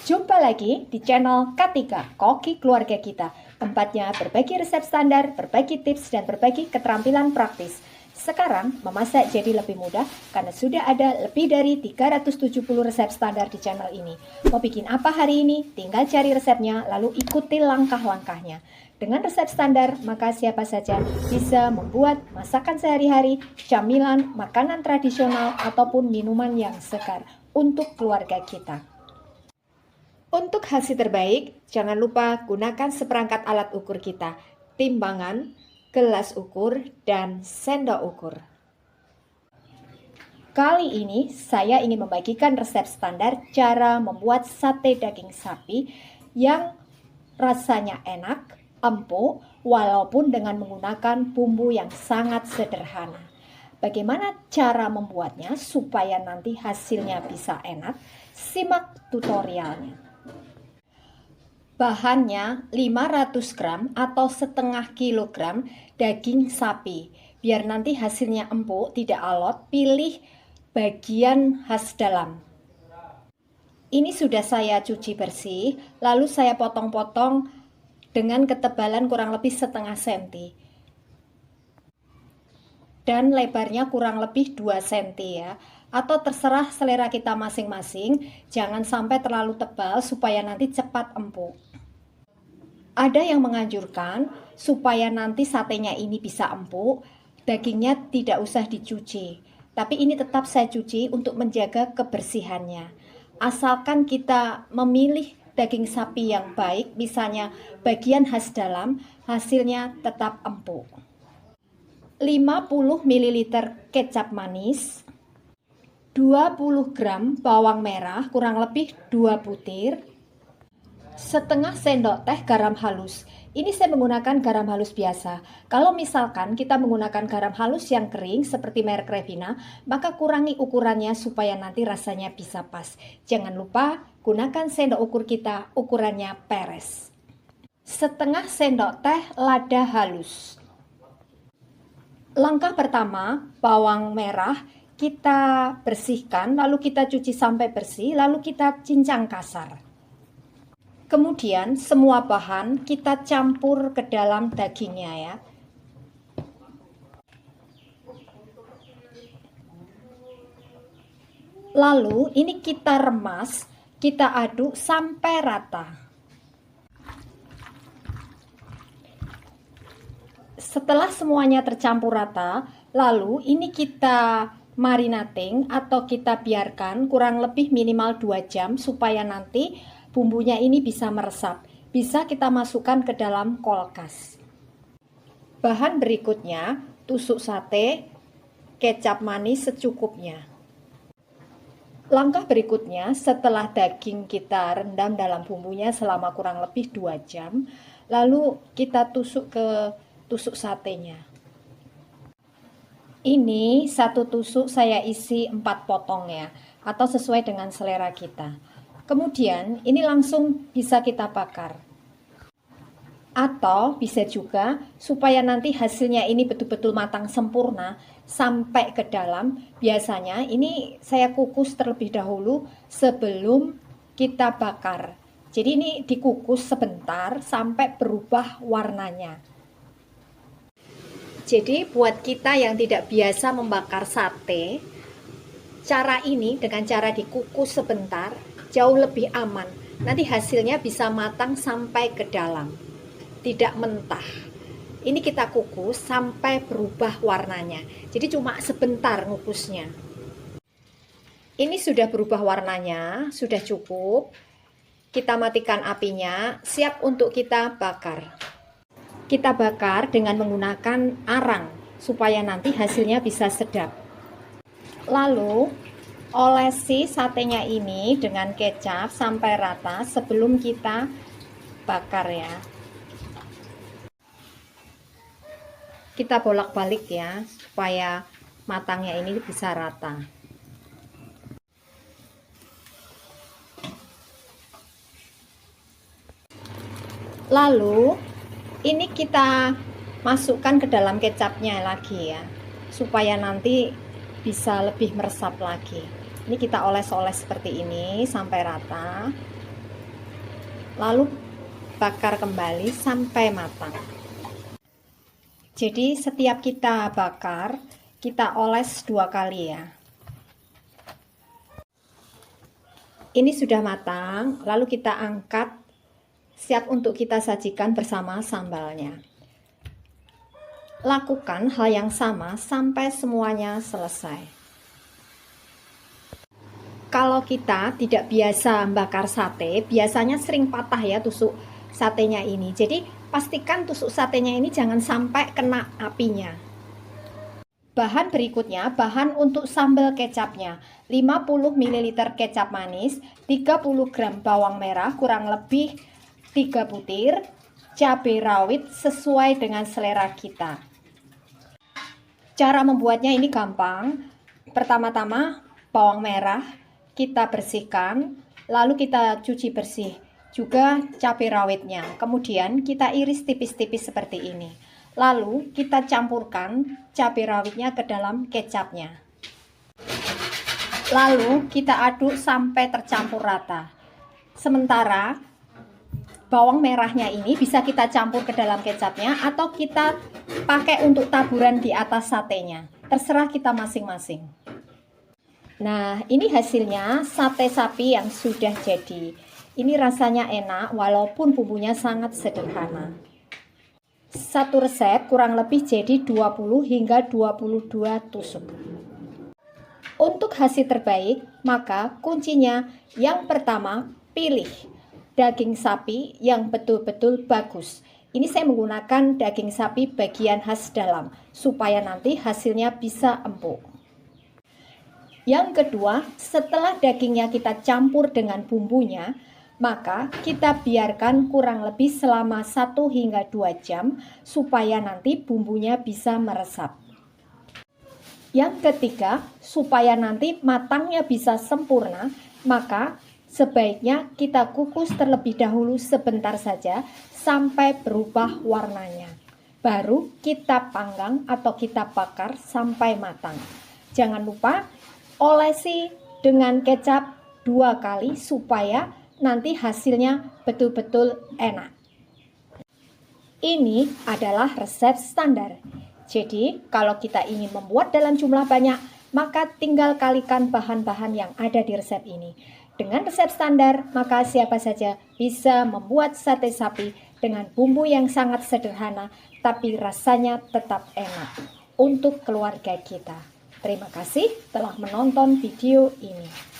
Jumpa lagi di channel Katika, Koki Keluarga Kita. Tempatnya berbagi resep standar, berbagi tips, dan berbagi keterampilan praktis. Sekarang, memasak jadi lebih mudah karena sudah ada lebih dari 370 resep standar di channel ini. Mau bikin apa hari ini? Tinggal cari resepnya, lalu ikuti langkah-langkahnya. Dengan resep standar, maka siapa saja bisa membuat masakan sehari-hari, camilan, makanan tradisional, ataupun minuman yang segar untuk keluarga kita. Untuk hasil terbaik, jangan lupa gunakan seperangkat alat ukur kita, timbangan, gelas ukur, dan sendok ukur. Kali ini saya ingin membagikan resep standar cara membuat sate daging sapi yang rasanya enak, empuk, walaupun dengan menggunakan bumbu yang sangat sederhana. Bagaimana cara membuatnya supaya nanti hasilnya bisa enak? Simak tutorialnya. Bahannya 500 gram atau setengah kilogram daging sapi. Biar nanti hasilnya empuk, tidak alot, pilih bagian khas dalam. Ini sudah saya cuci bersih, lalu saya potong-potong dengan ketebalan kurang lebih setengah senti. Dan lebarnya kurang lebih 2 cm ya. Atau terserah selera kita masing-masing, jangan sampai terlalu tebal supaya nanti cepat empuk. Ada yang menganjurkan supaya nanti satenya ini bisa empuk, dagingnya tidak usah dicuci. Tapi ini tetap saya cuci untuk menjaga kebersihannya. Asalkan kita memilih daging sapi yang baik, misalnya bagian khas dalam, hasilnya tetap empuk. 50 ml kecap manis, 20 gram bawang merah kurang lebih 2 butir, setengah sendok teh garam halus. Ini saya menggunakan garam halus biasa. Kalau misalkan kita menggunakan garam halus yang kering seperti merek Revina, maka kurangi ukurannya supaya nanti rasanya bisa pas. Jangan lupa gunakan sendok ukur kita, ukurannya peres. Setengah sendok teh lada halus. Langkah pertama, bawang merah kita bersihkan, lalu kita cuci sampai bersih, lalu kita cincang kasar. Kemudian semua bahan kita campur ke dalam dagingnya ya. Lalu ini kita remas, kita aduk sampai rata. Setelah semuanya tercampur rata, lalu ini kita marinating atau kita biarkan kurang lebih minimal 2 jam supaya nanti bumbunya ini bisa meresap. Bisa kita masukkan ke dalam kulkas. Bahan berikutnya, tusuk sate, kecap manis secukupnya. Langkah berikutnya, setelah daging kita rendam dalam bumbunya selama kurang lebih 2 jam, lalu kita tusuk ke tusuk satenya. Ini satu tusuk saya isi 4 potong ya, atau sesuai dengan selera kita. Kemudian ini langsung bisa kita bakar. Atau bisa juga supaya nanti hasilnya ini betul-betul matang sempurna sampai ke dalam. Biasanya ini saya kukus terlebih dahulu sebelum kita bakar. Jadi ini dikukus sebentar sampai berubah warnanya. Jadi buat kita yang tidak biasa membakar sate, cara ini dengan cara dikukus sebentar jauh lebih aman. Nanti hasilnya bisa matang sampai ke dalam, tidak mentah. Ini kita kukus sampai berubah warnanya. Jadi cuma sebentar ngukusnya. Ini sudah berubah warnanya, sudah cukup. Kita matikan apinya, siap untuk kita bakar. Kita bakar dengan menggunakan arang supaya nanti hasilnya bisa sedap. Lalu olesi satenya ini dengan kecap sampai rata sebelum kita bakar ya. Kita bolak-balik ya supaya matangnya ini bisa rata. Lalu ini kita masukkan ke dalam kecapnya lagi ya, supaya nanti bisa lebih meresap lagi. Ini kita oles-oles seperti ini sampai rata. lalu bakar kembali sampai matang. Jadi setiap kita bakar, kita oles 2 kali ya. Ini sudah matang, lalu kita angkat, siap untuk kita sajikan bersama sambalnya. Lakukan hal yang sama sampai semuanya selesai. Kalau kita tidak biasa bakar sate, biasanya sering patah ya tusuk satenya ini. Jadi pastikan tusuk satenya ini jangan sampai kena apinya. Bahan berikutnya, bahan untuk sambal kecapnya. 50 ml kecap manis, 30 gram bawang merah kurang lebih 3 butir, cabai rawit sesuai dengan selera kita. Cara membuatnya ini gampang. Pertama-tama bawang merah kita bersihkan, lalu kita cuci bersih juga cabai rawitnya. Kemudian kita iris tipis-tipis seperti ini. Lalu kita campurkan cabai rawitnya ke dalam kecapnya. Lalu kita aduk sampai tercampur rata. Sementara bawang merahnya ini bisa kita campur ke dalam kecapnya atau kita pakai untuk taburan di atas satenya. Terserah kita masing-masing. Nah, ini hasilnya sate sapi yang sudah jadi. Ini rasanya enak walaupun bumbunya sangat sederhana. Satu resep kurang lebih jadi 20 hingga 22 tusuk. Untuk hasil terbaik, maka kuncinya yang pertama, pilih daging sapi yang betul-betul bagus. Ini saya menggunakan daging sapi bagian khas dalam, supaya nanti hasilnya bisa empuk. Yang kedua, setelah dagingnya kita campur dengan bumbunya, maka kita biarkan kurang lebih selama 1 hingga 2 jam supaya nanti bumbunya bisa meresap. Yang ketiga, supaya nanti matangnya bisa sempurna, maka sebaiknya kita kukus terlebih dahulu sebentar saja sampai berubah warnanya. Baru kita panggang atau kita bakar sampai matang. Jangan lupa olesi dengan kecap 2 kali supaya nanti hasilnya betul-betul enak. Ini adalah resep standar. Jadi, kalau kita ingin membuat dalam jumlah banyak, maka tinggal kalikan bahan-bahan yang ada di resep ini. Dengan resep standar, maka siapa saja bisa membuat sate sapi dengan bumbu yang sangat sederhana, tapi rasanya tetap enak untuk keluarga kita. Terima kasih telah menonton video ini.